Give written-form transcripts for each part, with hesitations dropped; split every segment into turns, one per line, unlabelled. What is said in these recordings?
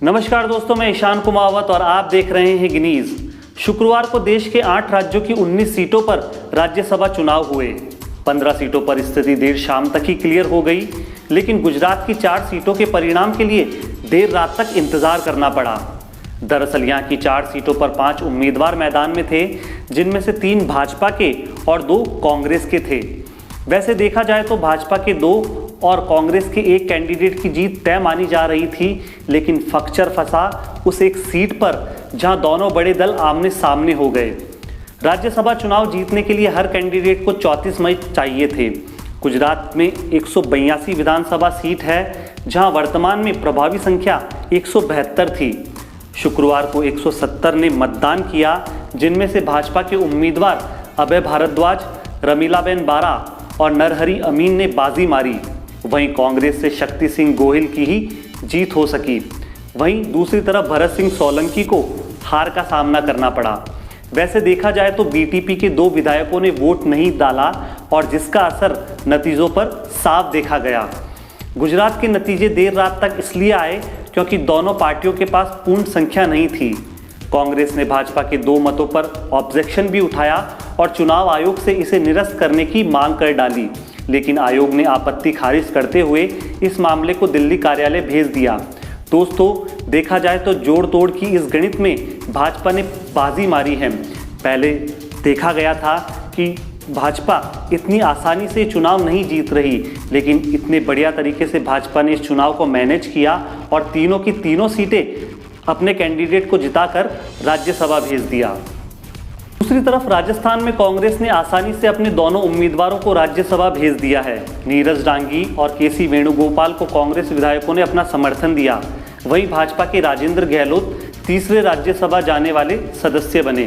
नमस्कार दोस्तों, मैं ईशान कुमावत और आप देख रहे हैं गिनीज। शुक्रवार को देश के 8 राज्यों की 19 सीटों पर राज्यसभा चुनाव हुए। 15 सीटों पर स्थिति देर शाम तक ही क्लियर हो गई, लेकिन गुजरात की 4 सीटों के परिणाम के लिए देर रात तक इंतजार करना पड़ा। दरअसल यहाँ की 4 सीटों पर 5 उम्मीदवार मैदान में थे, जिनमें से 3 भाजपा के और 2 कांग्रेस के थे। वैसे देखा जाए तो भाजपा के 2 और कांग्रेस के 1 कैंडिडेट की जीत तय मानी जा रही थी, लेकिन फक्चर फंसा उस एक सीट पर जहां दोनों बड़े दल आमने सामने हो गए। राज्यसभा चुनाव जीतने के लिए हर कैंडिडेट को 34 मई चाहिए थे। गुजरात में 182 विधानसभा सीट है, जहां वर्तमान में प्रभावी संख्या 172 थी। शुक्रवार को 170 ने मतदान किया, जिनमें से भाजपा के उम्मीदवार अभय भारद्वाज, रमीलाबेन बारा और नरहरि अमीन ने बाजी मारी। वहीं कांग्रेस से शक्ति सिंह गोहिल की ही जीत हो सकी। वहीं दूसरी तरफ भरत सिंह सोलंकी को हार का सामना करना पड़ा। वैसे देखा जाए तो बीटीपी के 2 विधायकों ने वोट नहीं डाला और जिसका असर नतीजों पर साफ देखा गया। गुजरात के नतीजे देर रात तक इसलिए आए क्योंकि दोनों पार्टियों के पास पूर्ण संख्या नहीं थी। कांग्रेस ने भाजपा के 2 मतों पर ऑब्जेक्शन भी उठाया और चुनाव आयोग से इसे निरस्त करने की मांग कर डाली, लेकिन आयोग ने आपत्ति खारिज करते हुए इस मामले को दिल्ली कार्यालय भेज दिया। दोस्तों, देखा जाए तो जोड़ तोड़ की इस गणित में भाजपा ने बाजी मारी है। पहले देखा गया था कि भाजपा इतनी आसानी से चुनाव नहीं जीत रही, लेकिन इतने बढ़िया तरीके से भाजपा ने इस चुनाव को मैनेज किया और तीनों की तीनों सीटें अपने कैंडिडेट को जिताकर राज्यसभा भेज दिया। दूसरी तरफ राजस्थान में कांग्रेस ने आसानी से अपने दोनों उम्मीदवारों को राज्यसभा भेज दिया है। नीरज डांगी और केसी वेणुगोपाल को कांग्रेस विधायकों ने अपना समर्थन दिया। वहीं भाजपा के राजेंद्र गहलोत तीसरे राज्यसभा जाने वाले सदस्य बने।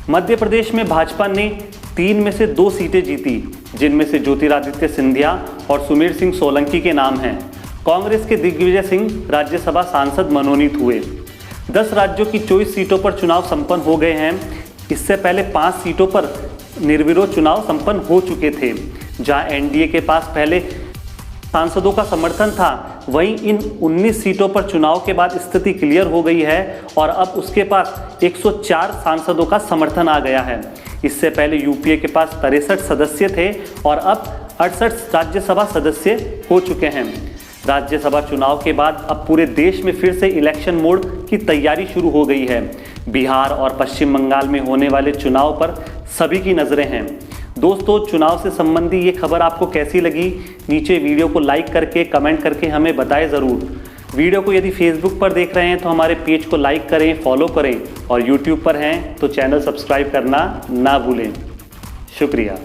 मध्य प्रदेश में भाजपा ने 3 में से 2 सीटें जीती, जिनमें से ज्योतिरादित्य सिंधिया और सुमेर सिंह सोलंकी के नाम हैं। कांग्रेस के दिग्विजय सिंह राज्यसभा सांसद मनोनीत हुए। 10 राज्यों की 24 सीटों पर चुनाव संपन्न हो गए हैं। इससे पहले 5 सीटों पर निर्विरोध चुनाव संपन्न हो चुके थे। जहां एनडीए के पास पहले सांसदों का समर्थन था, वहीं इन 19 सीटों पर चुनाव के बाद स्थिति क्लियर हो गई है और अब उसके पास 104 सांसदों का समर्थन आ गया है। इससे पहले यूपीए के पास 63 सदस्य थे और अब 68 राज्यसभा सदस्य हो चुके हैं। राज्यसभा चुनाव के बाद अब पूरे देश में फिर से इलेक्शन मोड की तैयारी शुरू हो गई है। बिहार और पश्चिम बंगाल में होने वाले चुनाव पर सभी की नज़रें हैं। दोस्तों, चुनाव से संबंधी ये खबर आपको कैसी लगी? नीचे वीडियो को लाइक करके कमेंट करके हमें बताएं ज़रूर। वीडियो को यदि फेसबुक पर देख रहे हैं तो हमारे पेज को लाइक करें, फॉलो करें और यूट्यूब पर हैं तो चैनल सब्सक्राइब करना ना भूलें। शुक्रिया।